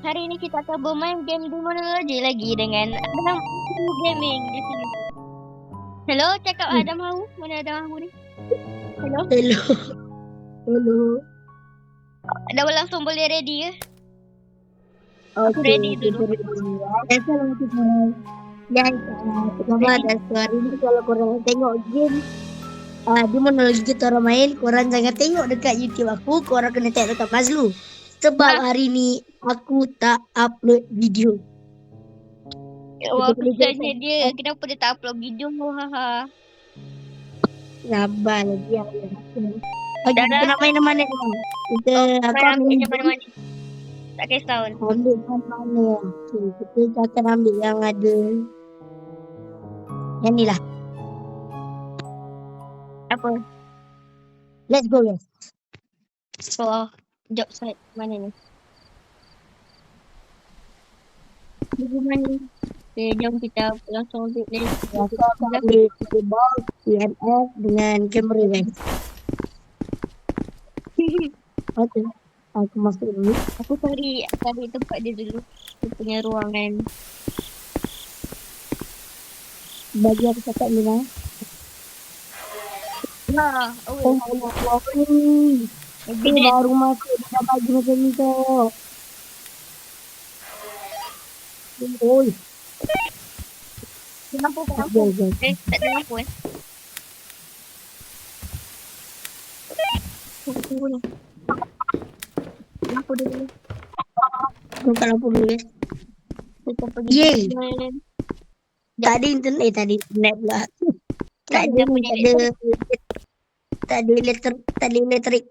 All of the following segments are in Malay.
hari ini kita akan bermain game demonologi lagi dengan Adam Hawu Gaming di sini. Hello, cakap Adam Hawu. Mana Adam Hawu ni? Hello. Hello. Dah langsung boleh ready ke? Okay, ready dulu. Assalamualaikum guys. Pertama dan hari ini kalau korang tengok game demonologi kita orang main, korang jangan tengok dekat YouTube aku, korang kena tengok dekat Mazlu. Sebab hari ni aku tak upload video. Wah, kesiannya dia. Kenapa dia tak upload video? Haha. Sabar lagi. Okay, kita nak main mana ni? Aku ambil yang mana-mana. Tak kisah. Ambil mana? Okay, kita akan ambil yang ada. Yang ni lah. Apa? Let's go guys. So, job site mana ni? Di mana? Okay, jom kita langsung ambil ni. Aku akan ambil keyboard, EMF dengan kamera guys. Okay, aku masuk dulu. Aku cari tempat dia dulu. Dia punya ruangan. Bagi aku cakap ni lah. Nah, Ini baru masuk dia dah bagi macam ni tau. Oi. Lampu. Tak ada lampu Lampu dulu. Buka lampu dulu guys. Kita pergi. Yeay. Tak ada internet tadi. Internet pula. Tak ada elektrik.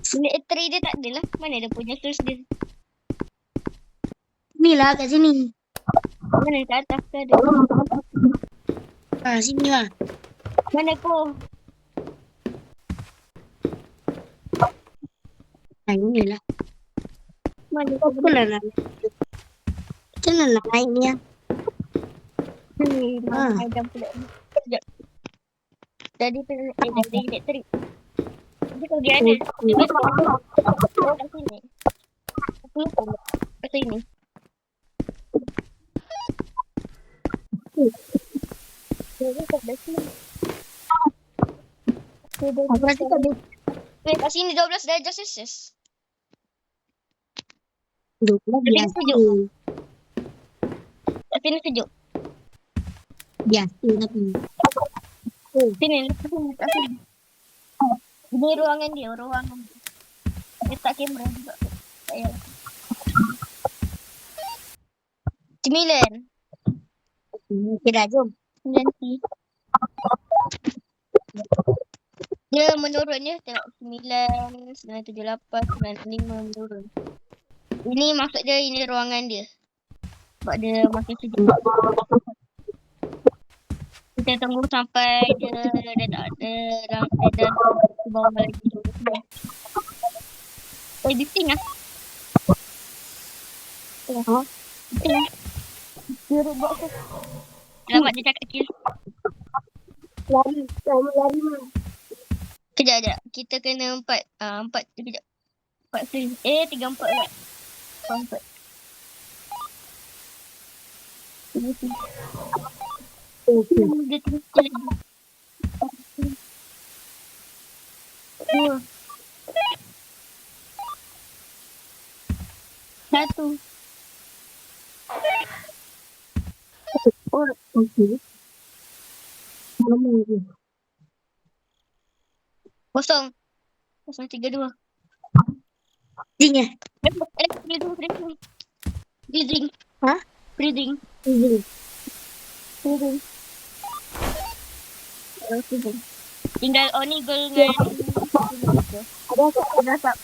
Elektrik dia tak ada lah. Mana dia punya source dia? Ni lah kat sini. Mana kat atas ke ada? Sini lah. Mana kau? Ini lah. Mana kau? Macam mana nak naik ni lah? Macam pula ni. Sekejap. Jadi elektrik. Dia kalau dia ada. Dia kat sini. Aku lupa kat sini. Dia kat sini. Aku rasa tak ada. Kat sini 12 darjah Celsius. 12 biasa. Kat sini sejuk. Biasa tapi. Sini. Ini ruangan dia. Letak kamera juga. Saya. 9. Okay dah, jom. Nanti. Dia menurunnya. Tengok 9, 978, 95 menurun. Ini maksud dia, ini ruangan dia. Sebab dia masih sejuk. Kita tunggu sampai dia tak ada lantai dan ke bawah lagi. Bising lah. Bising lah. Dia robot tu. Selamat dia cakap kill. Lari mah. Kejap. Kita kena 4. 4. Kejap. 4 free. 3, 4 lah. 4. Okay. Dia terus lagi. 2. 1. Okay. Mana lagi? 0. 032. Ding eh? Breathing. Hah? Breathing. Tinggal Oni Gold dengan ada asap.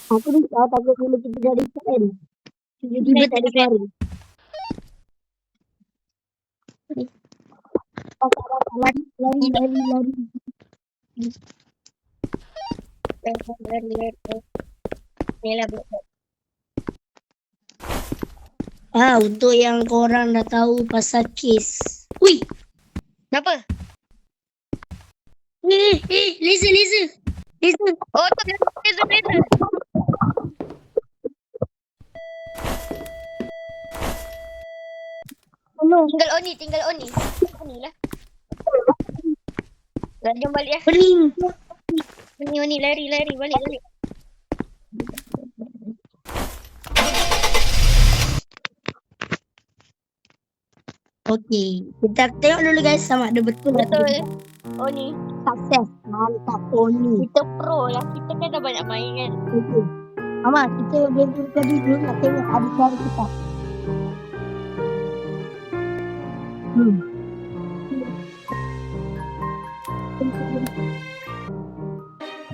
Aku ni takut bila kita dari kan. Tiba-tiba tak ada suara. Lari. Untuk yang korang dah tahu pasal kes. Ui! Kenapa? Laser. Oh, tu laser. Ano? Tinggal Oni. Oni lah. Jom balik lah. Pening. Oni, lari, balik. Okey. Kita tengok dulu guys sama ada betul atau Betul. tidak. Oni. Sukses. Mantap Oni. Kita pro lah. Kita kan dah banyak main kan. Okey. Ama, kita game tadi dulu nak tengok adik-adik kita.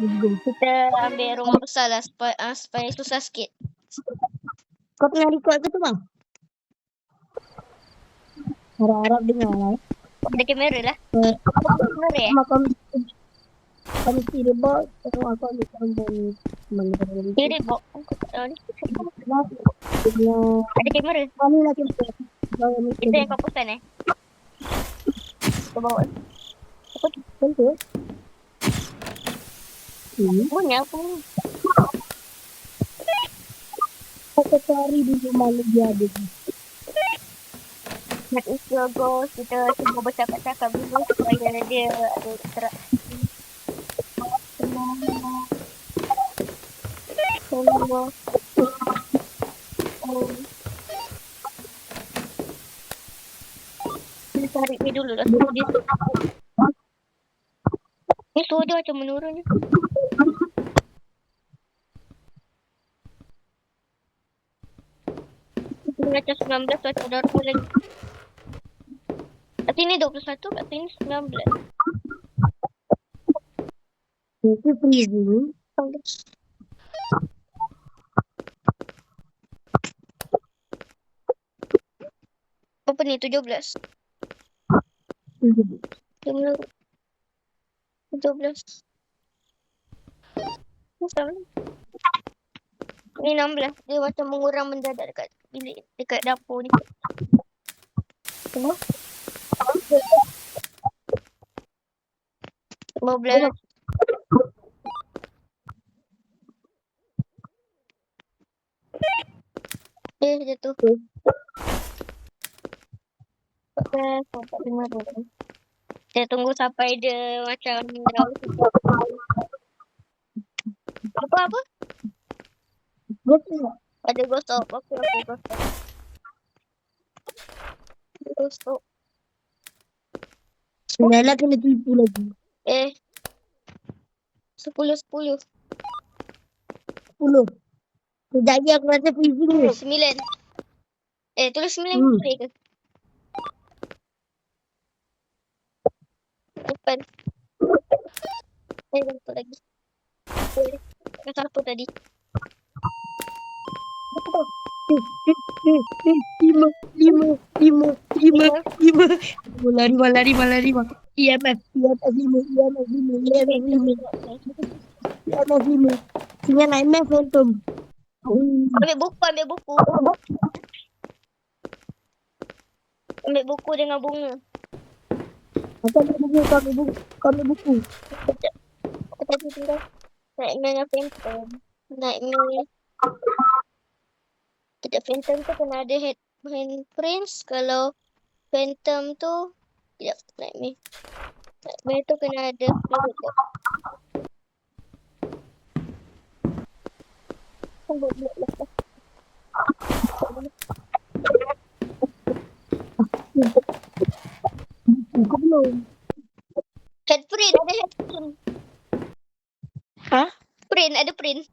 Let's go. Kita ambil rumah besar lah supaya susah sikit. Kau tengah record ke tu bang? Harap-harap dengar lah. Ada kamera lah. Kamera eh? Sama kau mesti rebot. Tengok aku ambil gambar ni. Mana Dia rebok. Aku tak tahu ni. Dengan Ada kamera. mana lah kita. Itu yang kau pesan eh? Kau bawa. Tentu. Bunyi apa ni? Aku cari dulu mana dia ada. Nak isi logo. Kita cuba bercakap-cakap dulu supaya dia ada interaksi. Kita tarik ni dulu lah. Suruh dia. Ni suruh dia macam menurun je. Kita macam 19 macam normal lagi. Kat sini 21, kat sini 19. Itu freeze dulu. Apa ni 17? 17. Sama. Ni 16. Dia macam mengurang mendadak dekat bilik, dekat dapur ni. Tengok. 15. Jatuh. 14, 45. Saya tunggu sampai dia macam apa? Betul. Ada gosok. Okey, gosok. Sebenarnya kena tipu lagi. 10. 10. Sekejap lagi aku rasa freezing ni. 9. Tulis 9 boleh ke? Open. Bentuk lagi. Boleh. Kata apa tadi? Lima. Lari. IMF 5. Tinggal nightmare phantom. Ambil buku. Ambil buku dengan bunga. Kau ambil buku. Apa tadi tinggal? Nightmare dengan phantom. Nightmare. Sekejap, phantom tu kena ada handprints. Kalau phantom tu, sekejap, nightmare. Nightmare tu kena ada spirit tu. Kau belum. Headprint, ada headprint. Ha? Print, ada print.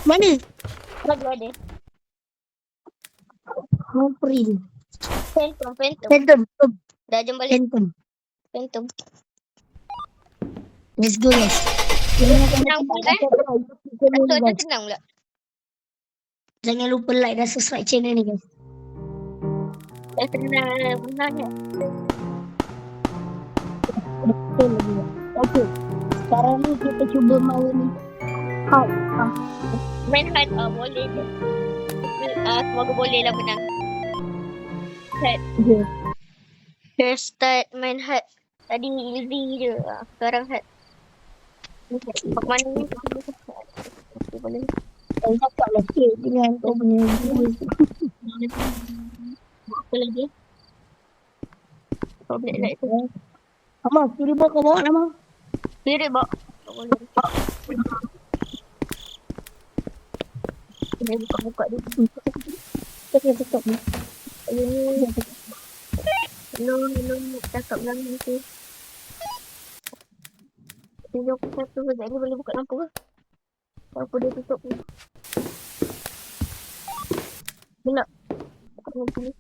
Mana? Lagi ada. Print. Phantom. Dah jom balik. Phantom. Let's go guys. Senang pula Rasa senang pula. Jangan lupa like dan subscribe channel ni guys. Dah senang benarnya. Betul lagi. Okay. Sekarang ni kita cuba main Main hard boleh je. Semoga boleh lah menang. Start main hard. Tadi easy je. Sekarang hat. Mana ni? Okay, boleh. Saya cakap lah sikit dengan kau punya video. Apa lagi? Kau boleh like tu. Amal, kiri kau bawa nama. Spirit box. Tak boleh. Kena buka-buka dulu. Kita kena tutup ni. Hello, cakap dengan nanti. Tunjuk aku satu sekejap ni boleh buka lampu ke? Lampu dia tutup ni. Gelap. Buka lampu ni.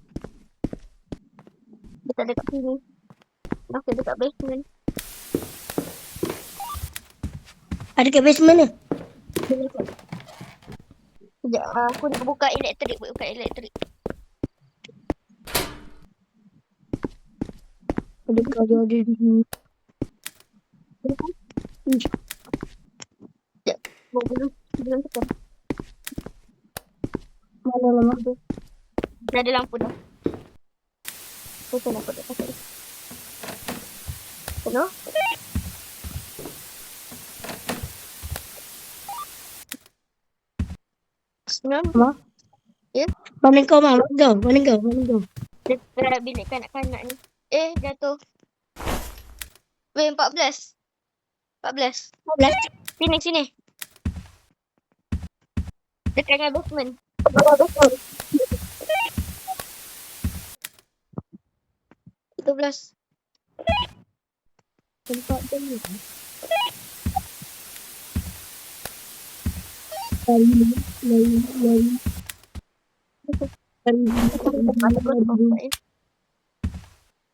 Dia tak ada kat sini. Masih dekat basement. Ada kat basement ni? Sekejap, aku nak buka elektrik. Buka elektrik. Ada di sini. Sekejap. Belum tekan. Mana lama tu? Dah ada lampu dah. Tekan lampu dah. Hello? Senang. Mak? Ya? Mana kau, Mak? Mana kau? Dekat bilik kanak-kanak ni. Jatuh. Weh, 14. 14. Sini. Dekat dengan basement. Itu 12. Tempat tu ni. Lari.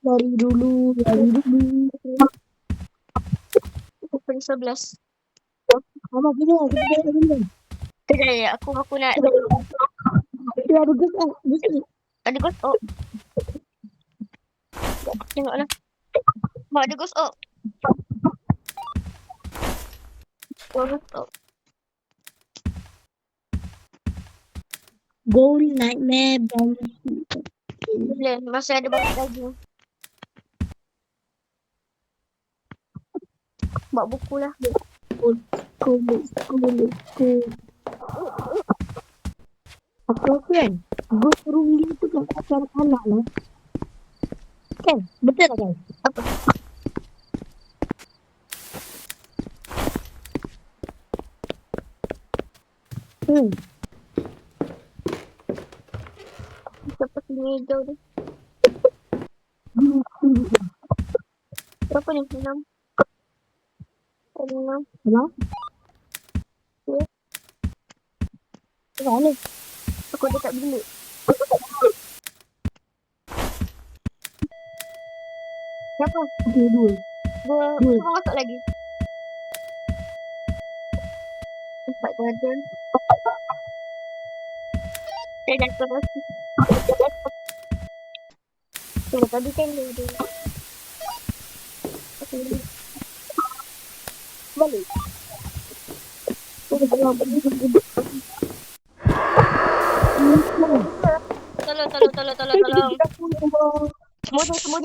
Lari dulu. Pukul 11. Mama, gini. Kejap, aku nak. Dia ada gus. Ada ghost orb. Tengoklah. Mak ada ghost orb. Ghost orb. Gold Nightmare Bounty. Boleh, masih ada banyak lagi. Bawa buku lah. School. Aku kan, ghost room dia tu kan acara anak lah. Kan? Betul tak kan? Apa? Siapa sini hijau ni? Berapa ni? 6. 6. Kenapa? Ya. Mana? Aku dekat bilik. Siapa? Dua. Dia masuk lagi. Tempat jajan. Saya dah terus. Tadi kan dia. Balik. Tolong.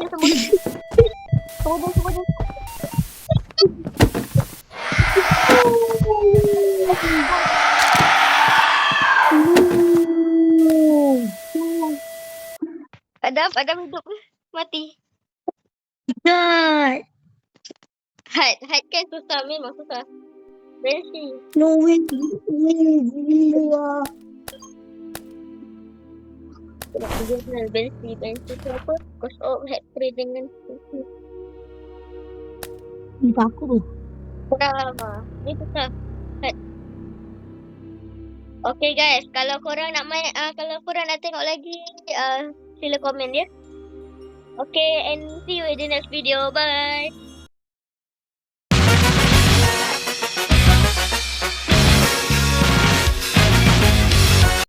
Sembunyi. Adam hidup mati. God. Hide kan susah, memang susah. Besi. No way. Gila. Nak pergi besi tu apa? Cost of head spray dengan besi. Ni aku tu. Dah. Ni susah. Hide. Okay guys, kalau korang nak main, kalau korang nak tengok lagi, sila komen ya. Okay, and see you in the next video. Bye.